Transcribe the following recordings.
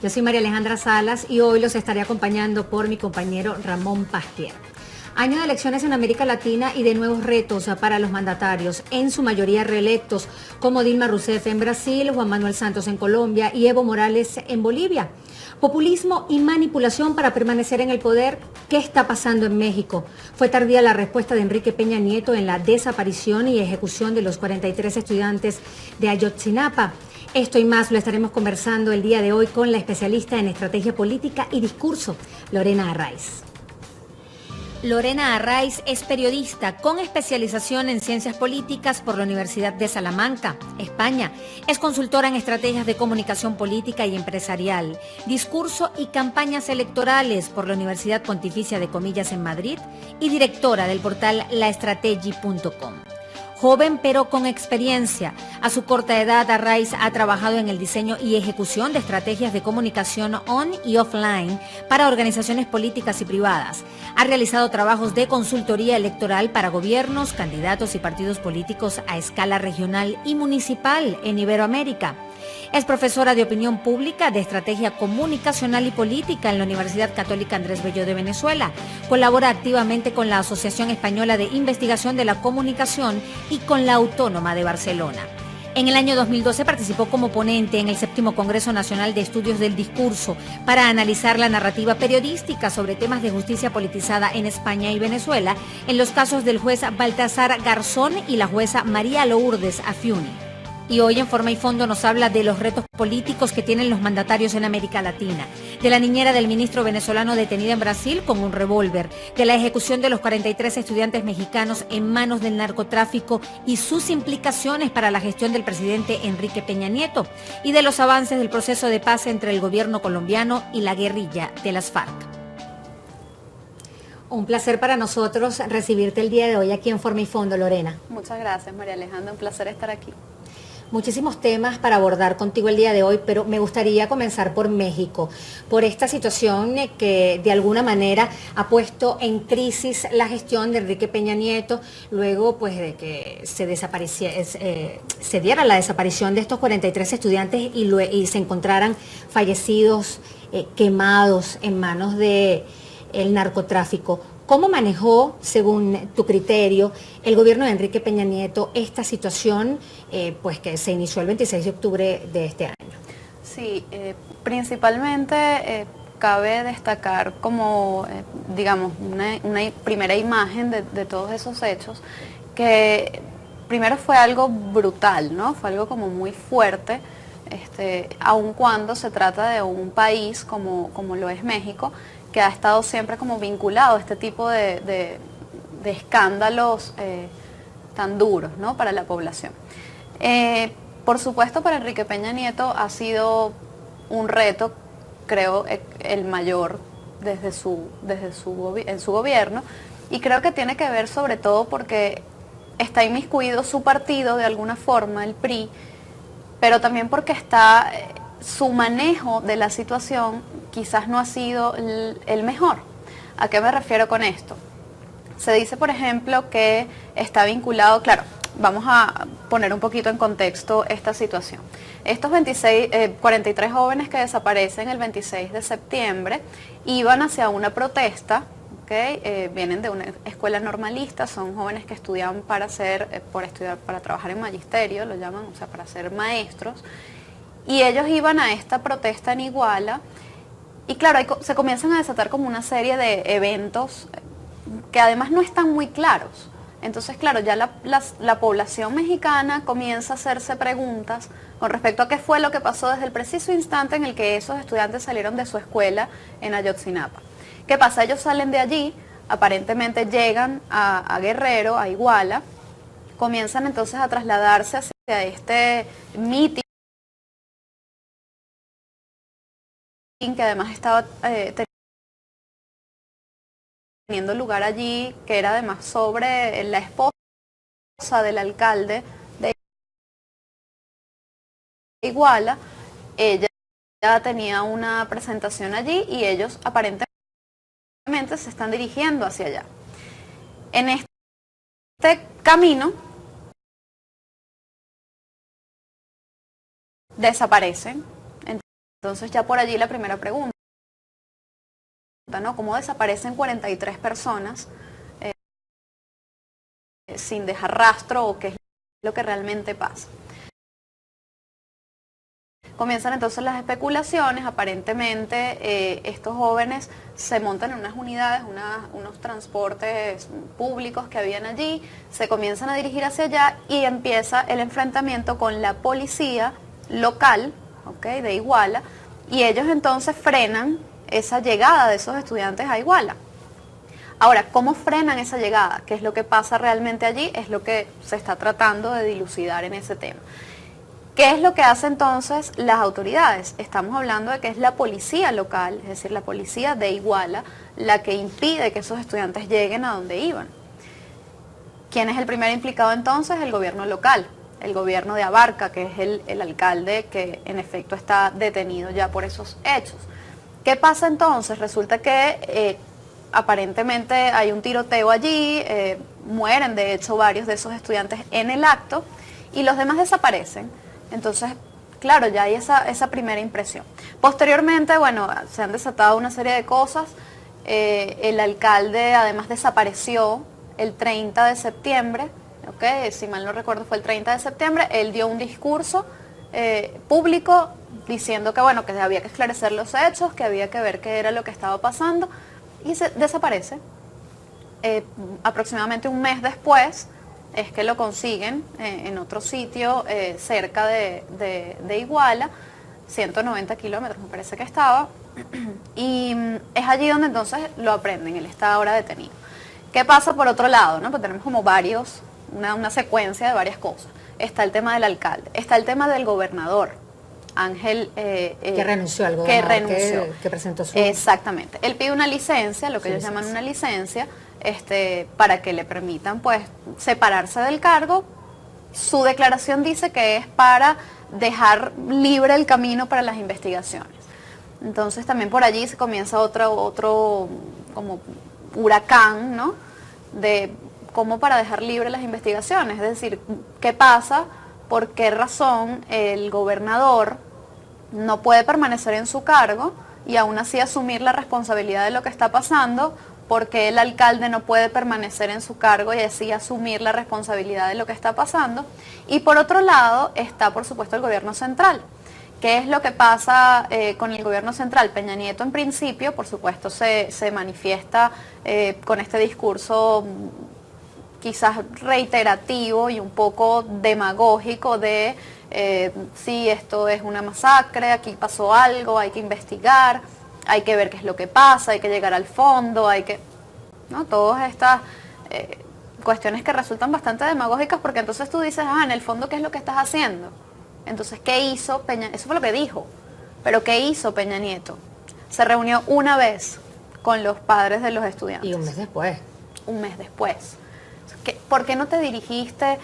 Yo soy María Alejandra Salas y hoy los estaré acompañando por mi compañero Ramón Pastier. Año de elecciones en América Latina y de nuevos retos para los mandatarios, en su mayoría reelectos, como Dilma Rousseff en Brasil, Juan Manuel Santos en Colombia y Evo Morales en Bolivia. Populismo y manipulación para permanecer en el poder. ¿Qué está pasando en México? Fue tardía la respuesta de Enrique Peña Nieto en la desaparición y ejecución de los 43 estudiantes de Ayotzinapa. Esto y más lo estaremos conversando el día de hoy con la especialista en estrategia política y discurso, Lorena Arraiz. Lorena Arraiz es periodista con especialización en ciencias políticas por la Universidad de Salamanca, España. Es consultora en estrategias de comunicación política y empresarial, discurso y campañas electorales por la Universidad Pontificia de Comillas en Madrid y directora del portal lastrategy.com. Joven pero con experiencia. A su corta edad, Arraiz ha trabajado en el diseño y ejecución de estrategias de comunicación on y offline para organizaciones políticas y privadas. Ha realizado trabajos de consultoría electoral para gobiernos, candidatos y partidos políticos a escala regional y municipal en Iberoamérica. Es profesora de opinión pública, de estrategia comunicacional y política en la Universidad Católica Andrés Bello de Venezuela. Colabora activamente con la Asociación Española de Investigación de la Comunicación y con la Autónoma de Barcelona. En el año 2012 participó como ponente en el 7º Congreso Nacional de Estudios del Discurso para analizar la narrativa periodística sobre temas de justicia politizada en España y Venezuela en los casos del juez Baltasar Garzón y la jueza María Lourdes Afiuni. Y hoy en Forma y Fondo nos habla de los retos políticos que tienen los mandatarios en América Latina, de la niñera del ministro venezolano detenida en Brasil con un revólver, de la ejecución de los 43 estudiantes mexicanos en manos del narcotráfico y sus implicaciones para la gestión del presidente Enrique Peña Nieto, y de los avances del proceso de paz entre el gobierno colombiano y la guerrilla de las FARC. Un placer para nosotros recibirte el día de hoy aquí en Forma y Fondo, Lorena. Muchas gracias, María Alejandra, un placer estar aquí. Muchísimos temas para abordar contigo el día de hoy, pero me gustaría comenzar por México, por esta situación que de alguna manera ha puesto en crisis la gestión de Enrique Peña Nieto, luego pues de que se diera la desaparición de estos 43 estudiantes y se encontraran fallecidos, quemados en manos del narcotráfico. ¿Cómo manejó, según tu criterio, el gobierno de Enrique Peña Nieto esta situación pues que se inició el 26 de octubre de este año? Sí, principalmente cabe destacar como, digamos, una primera imagen de todos esos hechos, que primero fue algo brutal, ¿no? Fue algo como muy fuerte, aun cuando se trata de un país como lo es México, que ha estado siempre como vinculado a este tipo de escándalos tan duros, ¿no?, para la población. Por supuesto, para Enrique Peña Nieto ha sido un reto, creo, el mayor en su gobierno, y creo que tiene que ver sobre todo porque está inmiscuido su partido de alguna forma, el PRI, pero también porque su manejo de la situación quizás no ha sido el mejor. ¿A qué me refiero con esto? Se dice, por ejemplo, que está vinculado, claro, vamos a poner un poquito en contexto esta situación. Estos 43 jóvenes que desaparecen el 26 de septiembre iban hacia una protesta, ¿okay? Vienen de una escuela normalista, son jóvenes que estudian para trabajar en magisterio, lo llaman, o sea, para ser maestros, y ellos iban a esta protesta en Iguala. Y claro, se comienzan a desatar como una serie de eventos que además no están muy claros. Entonces, claro, ya la población mexicana comienza a hacerse preguntas con respecto a qué fue lo que pasó desde el preciso instante en el que esos estudiantes salieron de su escuela en Ayotzinapa. ¿Qué pasa? Ellos salen de allí, aparentemente llegan a Guerrero, a Iguala, comienzan entonces a trasladarse hacia este mitin que además estaba teniendo lugar allí, que era además sobre la esposa del alcalde de Iguala. Ella tenía una presentación allí y ellos aparentemente se están dirigiendo hacia allá. En este camino desaparecen Entonces ya por allí la primera pregunta, ¿no? ¿Cómo desaparecen 43 personas sin dejar rastro o qué es lo que realmente pasa? Comienzan entonces las especulaciones. Aparentemente estos jóvenes se montan en unas unidades, unos transportes públicos que habían allí, se comienzan a dirigir hacia allá y empieza el enfrentamiento con la policía local, ¿okay?, de Iguala, y ellos entonces frenan esa llegada de esos estudiantes a Iguala. Ahora, ¿cómo frenan esa llegada? ¿Qué es lo que pasa realmente allí? Es lo que se está tratando de dilucidar en ese tema. ¿Qué es lo que hacen entonces las autoridades? Estamos hablando de que es la policía local, es decir, la policía de Iguala, la que impide que esos estudiantes lleguen a donde iban. ¿Quién es el primer implicado entonces? El gobierno local, el gobierno de Abarca, que es el alcalde que en efecto está detenido ya por esos hechos. ¿Qué pasa entonces? Resulta que aparentemente hay un tiroteo allí, mueren de hecho varios de esos estudiantes en el acto y los demás desaparecen. Entonces, claro, ya hay esa primera impresión. Posteriormente, bueno, se han desatado una serie de cosas. El alcalde además desapareció el 30 de septiembre, ¿okay? Si mal no recuerdo fue el 30 de septiembre, él dio un discurso público diciendo que, bueno, que había que esclarecer los hechos, que había que ver qué era lo que estaba pasando, y se desaparece. Aproximadamente un mes después es que lo consiguen en otro sitio cerca de Iguala, 190 kilómetros me parece que estaba, y es allí donde entonces lo aprenden, él está ahora detenido. ¿Qué pasa por otro lado? ¿No? Pues tenemos como una secuencia de varias cosas. Está el tema del alcalde, está el tema del gobernador, Ángel... que renunció al gobernador, que presentó su... Exactamente, él pide una licencia, lo que ellos llaman una licencia, para que le permitan pues separarse del cargo. Su declaración dice que es para dejar libre el camino para las investigaciones. Entonces también por allí se comienza otro como huracán, ¿no? De cómo para dejar libre las investigaciones, es decir, ¿qué pasa? ¿Por qué razón el gobernador no puede permanecer en su cargo y aún así asumir la responsabilidad de lo que está pasando? Porque el alcalde no puede permanecer en su cargo y así asumir la responsabilidad de lo que está pasando. Y por otro lado está, por supuesto, el gobierno central. ¿Qué es lo que pasa con el gobierno central? Peña Nieto, en principio, por supuesto, se manifiesta con este discurso quizás reiterativo y un poco demagógico de sí, esto es una masacre, aquí pasó algo, hay que investigar, hay que ver qué es lo que pasa, hay que llegar al fondo, ¿no? Todas estas cuestiones que resultan bastante demagógicas porque entonces tú dices, en el fondo, ¿qué es lo que estás haciendo? Entonces, ¿qué hizo Peña? Eso fue lo que dijo, pero ¿qué hizo Peña Nieto? Se reunió una vez con los padres de los estudiantes. Y un mes después. Un mes después. ¿Por qué no te dirigiste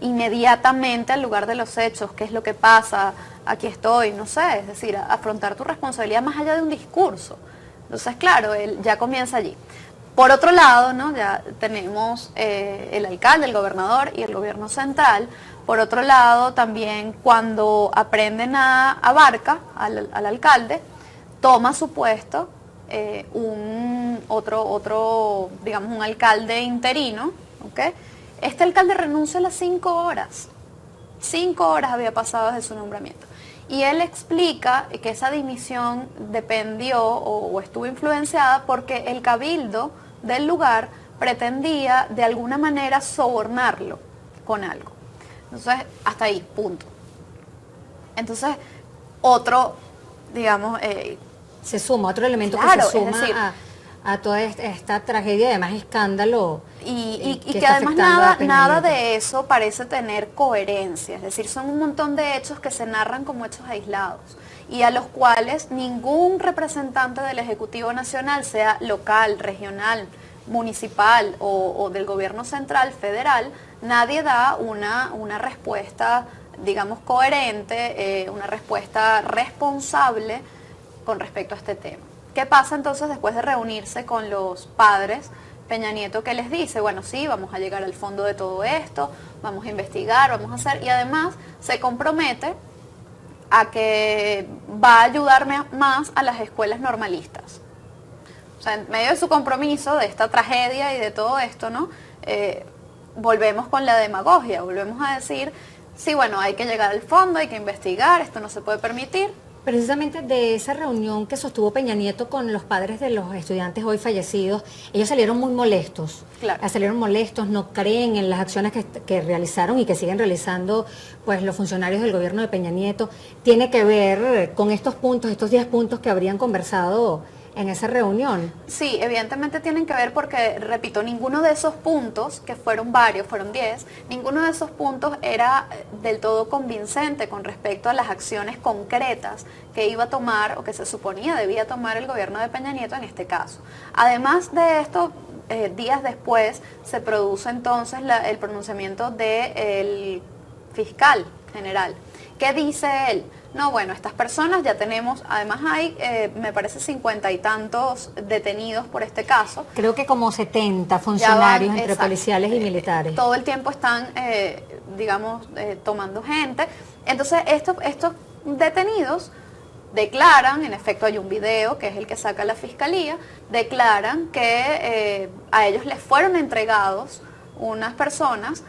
inmediatamente al lugar de los hechos? ¿Qué es lo que pasa? Aquí estoy, no sé, es decir, afrontar tu responsabilidad más allá de un discurso. Entonces, claro, él ya comienza allí. Por otro lado, ¿no? Ya tenemos el alcalde, el gobernador y el gobierno central. Por otro lado, también cuando aprenden a Abarca, al alcalde, toma su puesto digamos, un alcalde interino, ¿okay? Este alcalde renuncia a las 5 horas. 5 horas había pasado desde su nombramiento. Y él explica que esa dimisión dependió o estuvo influenciada porque el cabildo del lugar pretendía de alguna manera sobornarlo con algo. Entonces, hasta ahí, punto. Entonces, digamos... se suma, otro elemento claro, que se suma es decir, a toda esta tragedia, además escándalo. Y que además nada de eso parece tener coherencia, es decir, son un montón de hechos que se narran como hechos aislados y a los cuales ningún representante del Ejecutivo Nacional, sea local, regional, municipal o del gobierno central, federal, nadie da una respuesta, digamos, coherente, una respuesta responsable con respecto a este tema. ¿Qué pasa entonces después de reunirse con los padres? Peña Nieto, que les dice, bueno, sí, vamos a llegar al fondo de todo esto, vamos a investigar, vamos a hacer, y además se compromete a que va a ayudarme más a las escuelas normalistas. O sea, en medio de su compromiso, de esta tragedia y de todo esto, ¿no? Volvemos con la demagogia, volvemos a decir, sí, bueno, hay que llegar al fondo, hay que investigar, esto no se puede permitir. Precisamente de esa reunión que sostuvo Peña Nieto con los padres de los estudiantes hoy fallecidos, ellos salieron muy molestos. Claro. Salieron molestos, no creen en las acciones que realizaron y que siguen realizando pues los funcionarios del gobierno de Peña Nieto. Tiene que ver con estos puntos, estos 10 puntos que habrían conversado en esa reunión. Sí, evidentemente tienen que ver porque, repito, ninguno de esos puntos, que fueron varios, fueron 10, ninguno de esos puntos era del todo convincente con respecto a las acciones concretas que iba a tomar o que se suponía debía tomar el gobierno de Peña Nieto en este caso. Además de esto, días después se produce entonces el pronunciamiento del fiscal general. ¿Qué dice él? No, bueno, estas personas ya tenemos, además hay, me parece 50 y tantos detenidos por este caso. Creo que como 70 funcionarios entre exacto, policiales y militares. Todo el tiempo están, digamos, tomando gente. Entonces, estos detenidos declaran, en efecto hay un video que es el que saca la fiscalía, declaran que a ellos les fueron entregados unas personas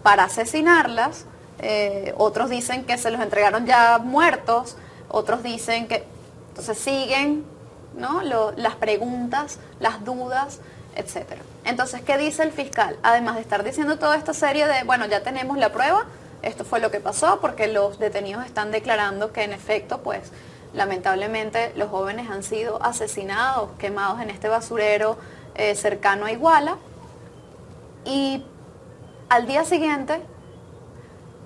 para asesinarlas. Otros dicen que se los entregaron ya muertos, otros dicen que... Entonces siguen, ¿no? Las preguntas, las dudas, etc. Entonces, ¿qué dice el fiscal? Además de estar diciendo toda esta serie de, bueno, ya tenemos la prueba, esto fue lo que pasó, porque los detenidos están declarando que en efecto, pues, lamentablemente los jóvenes han sido asesinados, quemados en este basurero cercano a Iguala. Y al día siguiente,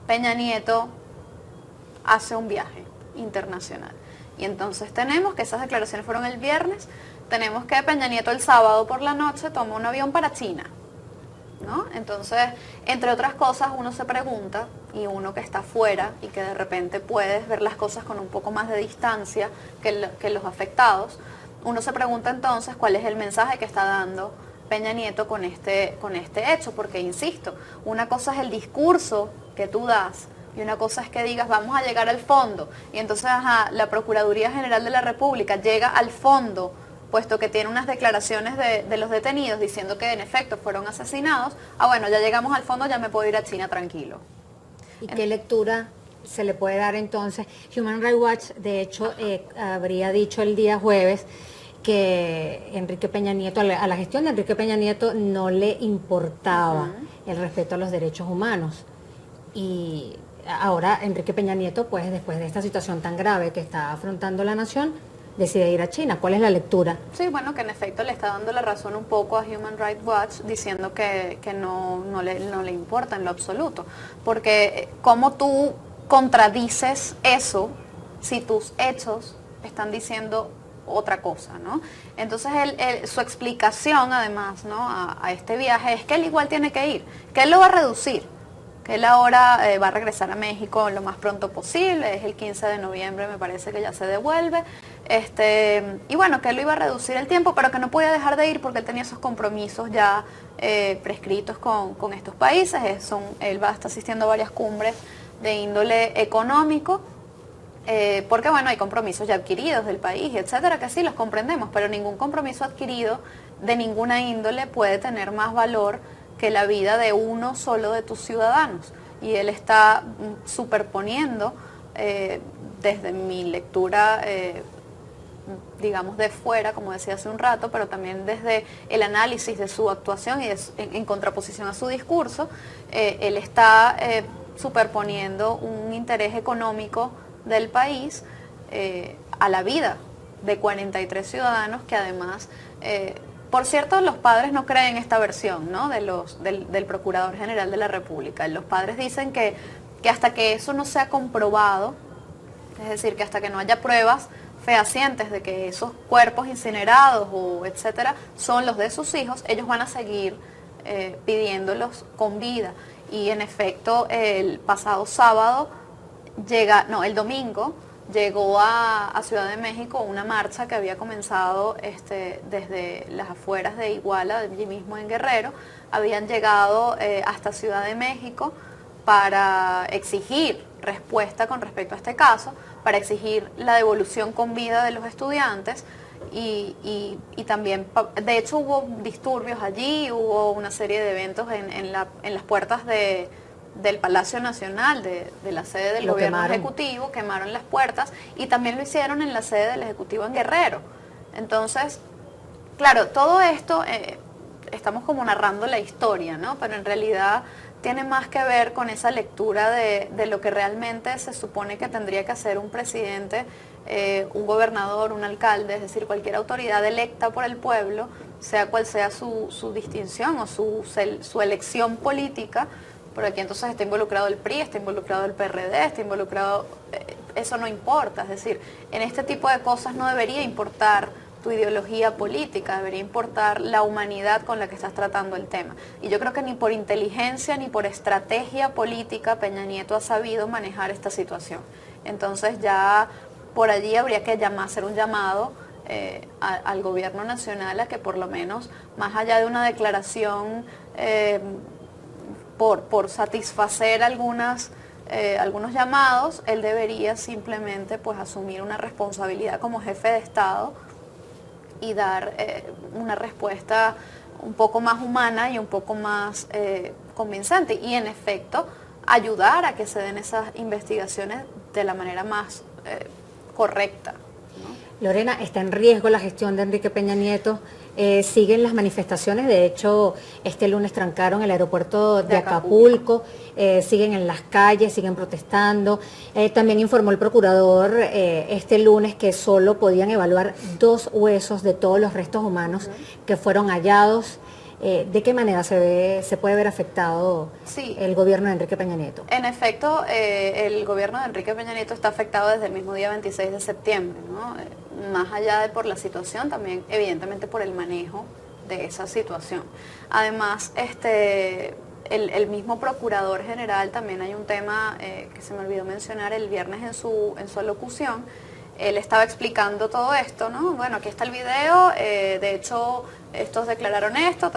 Peña Nieto hace un viaje internacional. Y entonces tenemos que esas declaraciones fueron el viernes, tenemos que Peña Nieto el sábado por la noche toma un avión para China, ¿no? Entonces, entre otras cosas, uno se pregunta, y uno que está afuera y que de repente puedes ver las cosas con un poco más de distancia que los afectados, uno se pregunta entonces cuál es el mensaje que está dando Peña Nieto con este hecho, porque insisto, una cosa es el discurso que tú das y una cosa es que digas vamos a llegar al fondo y entonces la Procuraduría General de la República llega al fondo puesto que tiene unas declaraciones de los detenidos diciendo que en efecto fueron asesinados. Bueno, ya llegamos al fondo, ya me puedo ir a China tranquilo. ¿Y qué lectura se le puede dar entonces? Human Rights Watch, de hecho, habría dicho el día jueves que Enrique Peña Nieto, a la gestión de Enrique Peña Nieto no le importaba el respeto a los derechos humanos. Y ahora Enrique Peña Nieto, pues después de esta situación tan grave que está afrontando la nación, decide ir a China. ¿Cuál es la lectura? Sí, bueno, que en efecto le está dando la razón un poco a Human Rights Watch diciendo que no le importa en lo absoluto. Porque ¿cómo tú contradices eso si tus hechos están diciendo otra cosa, ¿no? Entonces su explicación además, ¿no? a este viaje es que él igual tiene que ir, que él lo va a reducir, que él ahora va a regresar a México lo más pronto posible, es el 15 de noviembre me parece que ya se devuelve, y bueno, que él lo iba a reducir el tiempo, pero que no podía dejar de ir porque él tenía esos compromisos ya prescritos con estos países. Él va a estar asistiendo a varias cumbres de índole económico, porque bueno, hay compromisos ya adquiridos del país, etcétera, que sí los comprendemos, pero ningún compromiso adquirido de ninguna índole puede tener más valor que la vida de uno solo de tus ciudadanos. Y él está superponiendo, desde mi lectura, digamos de fuera, como decía hace un rato, pero también desde el análisis de su actuación y en contraposición a su discurso, él está superponiendo un interés económico del país a la vida de 43 ciudadanos que además, por cierto, los padres no creen esta versión, ¿no? del Procurador General de la República. Los padres dicen que hasta que eso no sea comprobado, es decir, que hasta que no haya pruebas fehacientes de que esos cuerpos incinerados o etcétera son los de sus hijos, ellos van a seguir pidiéndolos con vida. Y en efecto, el pasado sábado el domingo llegó a Ciudad de México una marcha que había comenzado desde las afueras de Iguala, allí mismo en Guerrero, habían llegado hasta Ciudad de México para exigir respuesta con respecto a este caso para exigir la devolución con vida de los estudiantes y también, de hecho hubo disturbios allí, hubo una serie de eventos en las puertas del Palacio Nacional, de la sede del gobierno ejecutivo, quemaron las puertas y también lo hicieron en la sede del Ejecutivo en Guerrero. Entonces, claro, todo esto estamos como narrando la historia, ¿no? Pero en realidad tiene más que ver con esa lectura de lo que realmente se supone que tendría que hacer un presidente, un gobernador, un alcalde, es decir, cualquier autoridad electa por el pueblo, sea cual sea su distinción o su elección política. Por aquí entonces está involucrado el PRI, está involucrado el PRD, está involucrado, eso no importa, es decir, en este tipo de cosas no debería importar tu ideología política, debería importar la humanidad con la que estás tratando el tema. Y yo creo que ni por inteligencia ni por estrategia política Peña Nieto ha sabido manejar esta situación. Entonces ya por allí habría que hacer un llamado al gobierno nacional a que por lo menos, más allá de una declaración por satisfacer algunos llamados, él debería simplemente pues asumir una responsabilidad como jefe de Estado y dar una respuesta un poco más humana y un poco más convincente y en efecto ayudar a que se den esas investigaciones de la manera más correcta, ¿no? Lorena, ¿está en riesgo la gestión de Enrique Peña Nieto? Siguen las manifestaciones, de hecho este lunes trancaron el aeropuerto de Acapulco, siguen en las calles, siguen protestando. También informó el procurador este lunes que solo podían evaluar 2 huesos de todos los restos humanos que fueron hallados. ¿De qué manera se puede ver afectado el gobierno de Enrique Peña Nieto? En efecto, el gobierno de Enrique Peña Nieto está afectado desde el mismo día 26 de septiembre, ¿no? Más allá de por la situación, también evidentemente por el manejo de esa situación. Además, el mismo procurador general, también hay un tema que se me olvidó mencionar el viernes en su alocución. Él estaba explicando todo esto, ¿no? Bueno, aquí está el video, de hecho, estos declararon esto,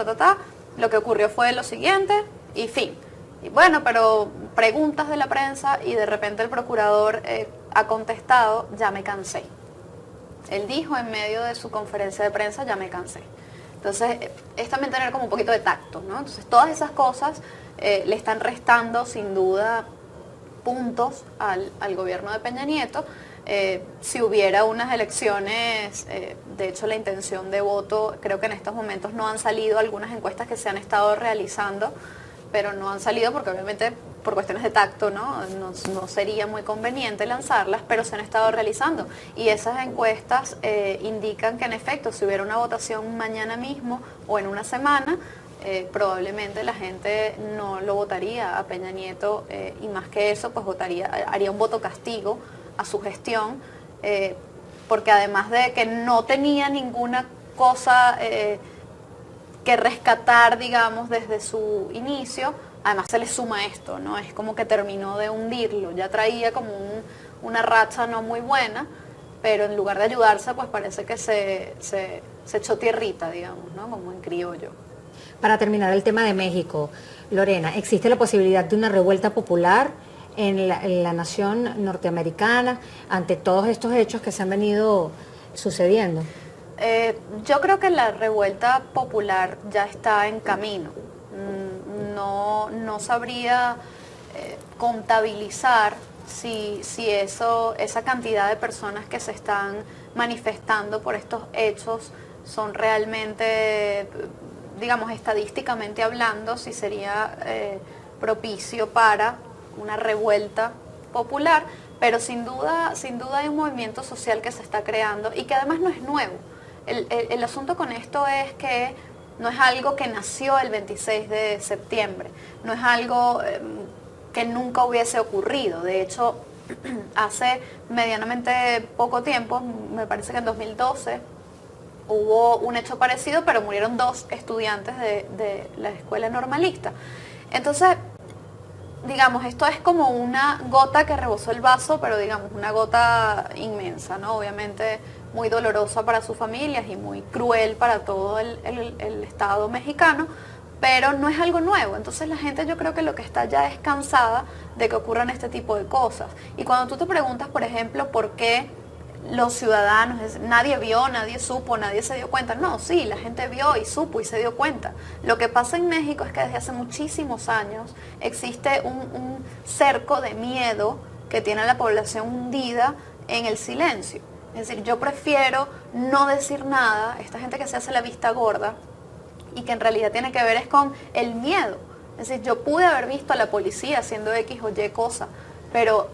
Lo que ocurrió fue lo siguiente, y fin. Y bueno, pero preguntas de la prensa y de repente el procurador ha contestado, ya me cansé. Él dijo en medio de su conferencia de prensa, ya me cansé. Entonces, es también tener como un poquito de tacto, ¿no? Entonces, todas esas cosas le están restando, sin duda, puntos al gobierno de Peña Nieto. Si hubiera unas elecciones, de hecho la intención de voto, creo que en estos momentos no han salido algunas encuestas que se han estado realizando, pero no han salido porque obviamente por cuestiones de tacto, ¿no? No sería muy conveniente lanzarlas, pero se han estado realizando. Y esas encuestas indican que en efecto, si hubiera una votación mañana mismo o en una semana, probablemente la gente no lo votaría a Peña Nieto y más que eso, pues haría un voto castigo a su gestión, porque además de que no tenía ninguna cosa que rescatar, digamos, desde su inicio, además se le suma esto, ¿no? Es como que terminó de hundirlo, ya traía como una racha no muy buena, pero en lugar de ayudarse, pues parece que se echó tierrita, digamos, ¿no? Como en criollo. Para terminar el tema de México, Lorena, ¿existe la posibilidad de una revuelta popular en la nación norteamericana ante todos estos hechos que se han venido sucediendo? Yo creo que la revuelta popular ya está en camino. No sabría contabilizar si esa cantidad de personas que se están manifestando por estos hechos son realmente, digamos, estadísticamente hablando, si sería propicio para una revuelta popular, pero sin duda hay un movimiento social que se está creando y que además no es nuevo. El asunto con esto es que no es algo que nació el 26 de septiembre, no es algo que nunca hubiese ocurrido. De hecho, hace medianamente poco tiempo, me parece que en 2012, hubo un hecho parecido, pero murieron 2 estudiantes de la escuela normalista. Entonces, digamos, esto es como una gota que rebosó el vaso, pero digamos, una gota inmensa, ¿no? Obviamente muy dolorosa para sus familias y muy cruel para todo el Estado mexicano, pero no es algo nuevo. Entonces la gente, yo creo que lo que está ya es cansada de que ocurran este tipo de cosas. Y cuando tú te preguntas, por ejemplo, por qué los ciudadanos, nadie vio, nadie supo, nadie se dio cuenta. No, sí, la gente vio y supo y se dio cuenta. Lo que pasa en México es que desde hace muchísimos años existe un cerco de miedo que tiene a la población hundida en el silencio. Es decir, yo prefiero no decir nada, esta gente que se hace la vista gorda y que en realidad tiene que ver es con el miedo. Es decir, yo pude haber visto a la policía haciendo X o Y cosa, pero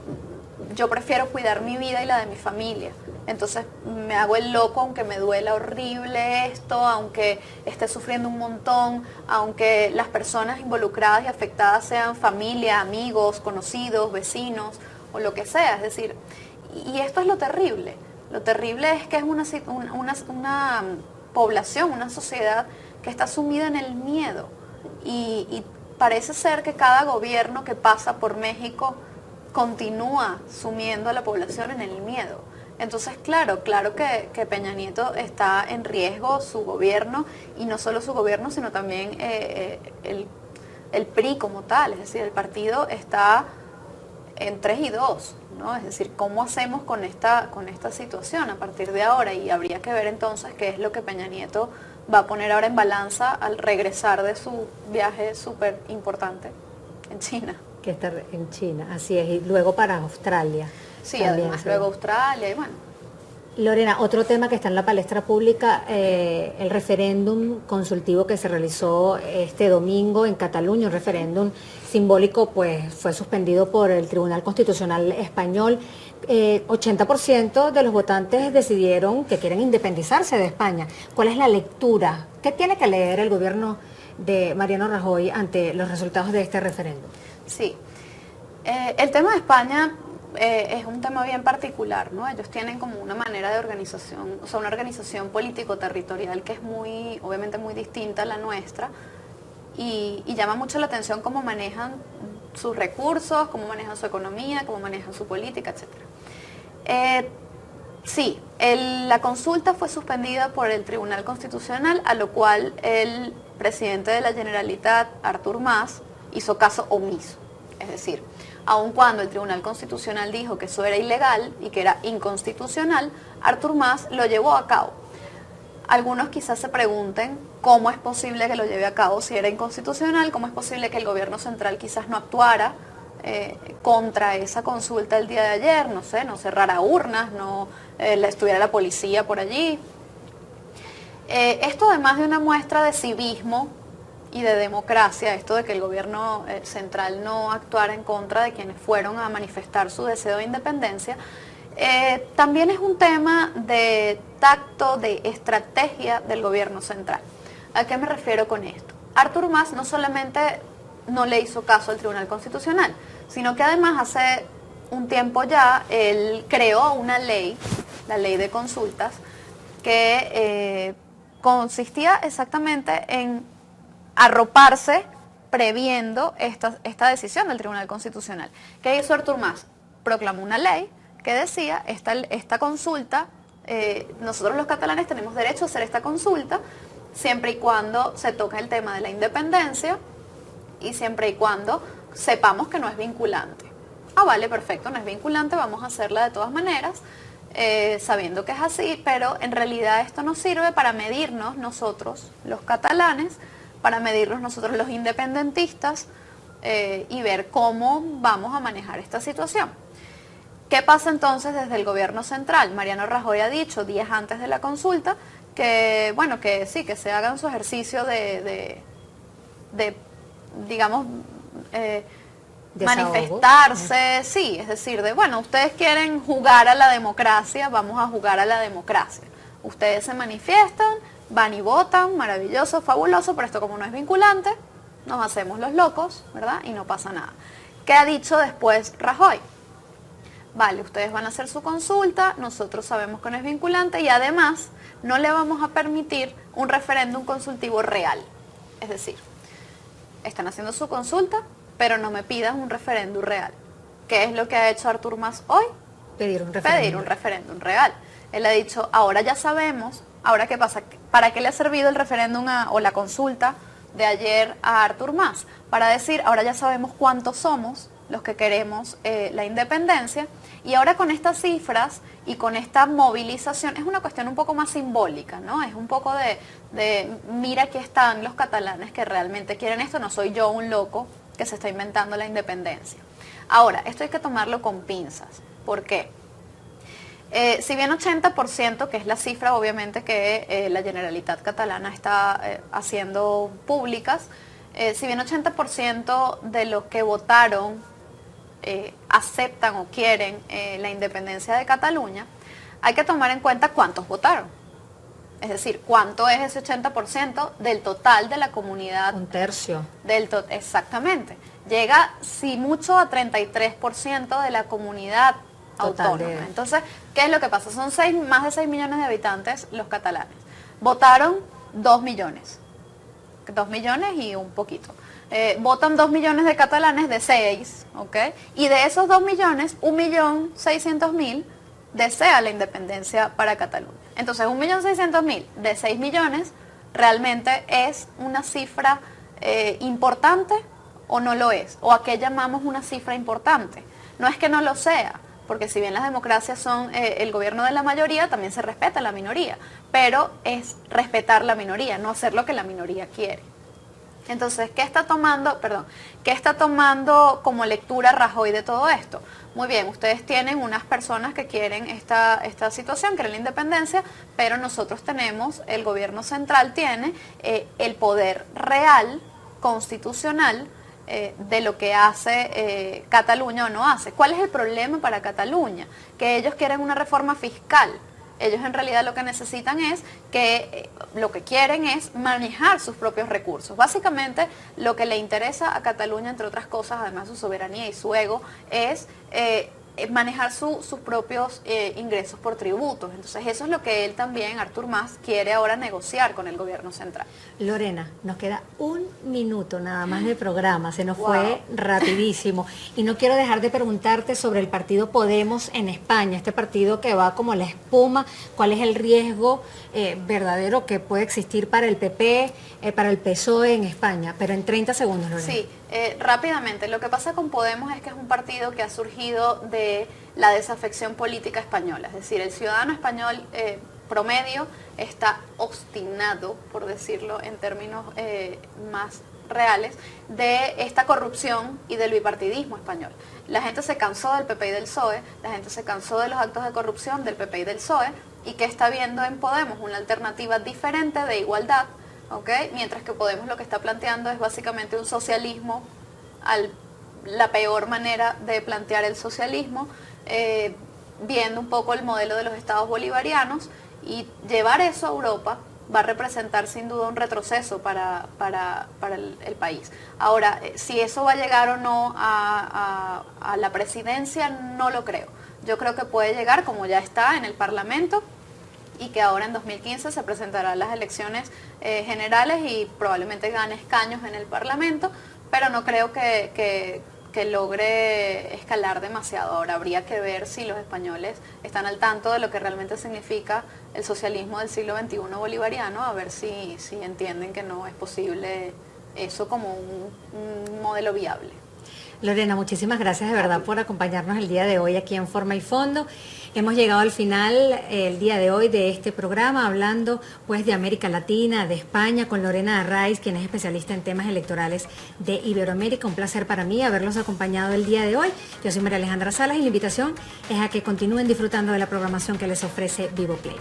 yo prefiero cuidar mi vida y la de mi familia. Entonces me hago el loco aunque me duela horrible esto, aunque esté sufriendo un montón, aunque las personas involucradas y afectadas sean familia, amigos, conocidos, vecinos o lo que sea. Es decir, y esto es lo terrible. Lo terrible es que es una población, una sociedad que está sumida en el miedo. Y parece ser que cada gobierno que pasa por México continúa sumiendo a la población en el miedo. Entonces, claro que Peña Nieto está en riesgo, su gobierno, y no solo su gobierno, sino también el PRI como tal. Es decir, el partido está en 3 y 2, ¿no? Es decir, ¿cómo hacemos con esta situación a partir de ahora? Y habría que ver entonces qué es lo que Peña Nieto va a poner ahora en balanza al regresar de su viaje súper importante en China. Que está en China, así es, y luego para Australia. Sí, también, además sí. luego Australia y bueno. Lorena, otro tema que está en la palestra pública, el referéndum consultivo que se realizó este domingo en Cataluña, un referéndum simbólico, pues fue suspendido por el Tribunal Constitucional Español. 80% de los votantes decidieron que quieren independizarse de España. ¿Cuál es la lectura? ¿Qué tiene que leer el gobierno de Mariano Rajoy ante los resultados de este referéndum? Sí, el tema de España es un tema bien particular, ¿no? Ellos tienen como una manera de organización, o sea, una organización político-territorial que es obviamente muy distinta a la nuestra y llama mucho la atención cómo manejan sus recursos, cómo manejan su economía, cómo manejan su política, etc. Sí, la consulta fue suspendida por el Tribunal Constitucional, a lo cual el presidente de la Generalitat, Artur Mas, hizo caso omiso. Es decir, aun cuando el Tribunal Constitucional dijo que eso era ilegal y que era inconstitucional, Artur Mas lo llevó a cabo. Algunos quizás se pregunten cómo es posible que lo lleve a cabo si era inconstitucional, cómo es posible que el gobierno central quizás no actuara contra esa consulta el día de ayer, no cerrara urnas, no estuviera la policía por allí. Esto además de una muestra de civismo y de democracia, esto de que el gobierno central no actuara en contra de quienes fueron a manifestar su deseo de independencia, también es un tema de tacto, de estrategia del gobierno central. ¿A qué me refiero con esto? Artur Mas no solamente no le hizo caso al Tribunal Constitucional, sino que además hace un tiempo ya él creó una ley, la ley de consultas, que consistía exactamente en arroparse previendo esta decisión del Tribunal Constitucional. ¿Qué hizo Artur Mas? Proclamó una ley que decía, esta consulta, nosotros los catalanes tenemos derecho a hacer esta consulta siempre y cuando se toque el tema de la independencia y siempre y cuando sepamos que no es vinculante. Ah, vale, perfecto, no es vinculante, vamos a hacerla de todas maneras, sabiendo que es así, pero en realidad esto nos sirve para medirnos nosotros, los catalanes, para medirnos nosotros los independentistas y ver cómo vamos a manejar esta situación. ¿Qué pasa entonces desde el gobierno central? Mariano Rajoy ha dicho días antes de la consulta que, bueno, que sí, que se hagan su ejercicio de digamos, manifestarse, sí, es decir, bueno, ustedes quieren jugar a la democracia, vamos a jugar a la democracia. Ustedes se manifiestan, van y votan, maravilloso, fabuloso, pero esto como no es vinculante, nos hacemos los locos, ¿verdad? Y no pasa nada. ¿Qué ha dicho después Rajoy? Vale, ustedes van a hacer su consulta, nosotros sabemos que no es vinculante y además no le vamos a permitir un referéndum consultivo real. Es decir, están haciendo su consulta, pero no me pidan un referéndum real. ¿Qué es lo que ha hecho Artur Mas hoy? Pedir un referéndum real. Él ha dicho, ahora ya sabemos, ahora qué pasa, ¿para qué le ha servido el referéndum o la consulta de ayer a Artur Mas, para decir, ahora ya sabemos cuántos somos los que queremos la independencia, y ahora con estas cifras y con esta movilización es una cuestión un poco más simbólica, ¿no? Es un poco de mira, aquí están los catalanes que realmente quieren esto, no soy yo un loco que se está inventando la independencia. Ahora, esto hay que tomarlo con pinzas. ¿Por qué? Si bien 80%, que es la cifra obviamente que la Generalitat catalana está haciendo públicas, si bien 80% de los que votaron aceptan o quieren la independencia de Cataluña, hay que tomar en cuenta cuántos votaron. Es decir, cuánto es ese 80% del total de la comunidad. Un tercio. Exactamente. Llega, si mucho, a 33% de la comunidad autónoma. Entonces, ¿qué es lo que pasa? Son más de 6 millones de habitantes los catalanes. Votaron 2 millones. 2 millones y un poquito. Votan 2 millones de catalanes de 6, ¿ok? Y de esos 2 millones, 1.600.000 desea la independencia para Cataluña. Entonces, 1.600.000 de 6 millones realmente es una cifra importante o no lo es. ¿O a qué llamamos una cifra importante? No es que no lo sea, porque si bien las democracias son el gobierno de la mayoría, también se respeta la minoría, pero es respetar la minoría, no hacer lo que la minoría quiere. Entonces, ¿qué está tomando como lectura Rajoy de todo esto? Muy bien, ustedes tienen unas personas que quieren esta situación, quieren la independencia, pero nosotros tenemos, el gobierno central tiene el poder real, constitucional, de lo que hace Cataluña o no hace. ¿Cuál es el problema para Cataluña? Que ellos quieren una reforma fiscal. Ellos en realidad lo que necesitan es lo que quieren es manejar sus propios recursos. Básicamente lo que le interesa a Cataluña, entre otras cosas, además su soberanía y su ego, es manejar sus propios ingresos por tributos. Entonces eso es lo que él también, Artur Mas, quiere ahora negociar con el gobierno central. Lorena, nos queda 1 minuto nada más de programa, se nos fue rapidísimo. Y no quiero dejar de preguntarte sobre el partido Podemos en España, este partido que va como la espuma, ¿cuál es el riesgo verdadero que puede existir para el PP, para el PSOE en España? Pero en 30 segundos, Lorena. Sí, rápidamente, lo que pasa con Podemos es que es un partido que ha surgido de la desafección política española, es decir, el ciudadano español promedio está obstinado, por decirlo en términos más reales, de esta corrupción y del bipartidismo español. La gente se cansó del PP y del PSOE, la gente se cansó de los actos de corrupción del PP y del PSOE, y que está viendo en Podemos una alternativa diferente de igualdad, ¿okay? Mientras que Podemos lo que está planteando es básicamente un socialismo, la peor manera de plantear el socialismo, viendo un poco el modelo de los estados bolivarianos, y llevar eso a Europa va a representar sin duda un retroceso para el país. Ahora, si eso va a llegar o no a la presidencia, no lo creo. Yo creo que puede llegar, como ya está en el Parlamento, y que ahora en 2015 se presentarán las elecciones generales y probablemente gane escaños en el Parlamento, pero no creo que logre escalar demasiado. Ahora habría que ver si los españoles están al tanto de lo que realmente significa el socialismo del siglo XXI bolivariano, a ver si entienden que no es posible eso como un modelo viable. Lorena, muchísimas gracias de verdad por acompañarnos el día de hoy aquí en Forma y Fondo. Hemos llegado al final el día de hoy de este programa hablando pues de América Latina, de España, con Lorena Arraiz, quien es especialista en temas electorales de Iberoamérica. Un placer para mí haberlos acompañado el día de hoy. Yo soy María Alejandra Salas y la invitación es a que continúen disfrutando de la programación que les ofrece Vivo Play.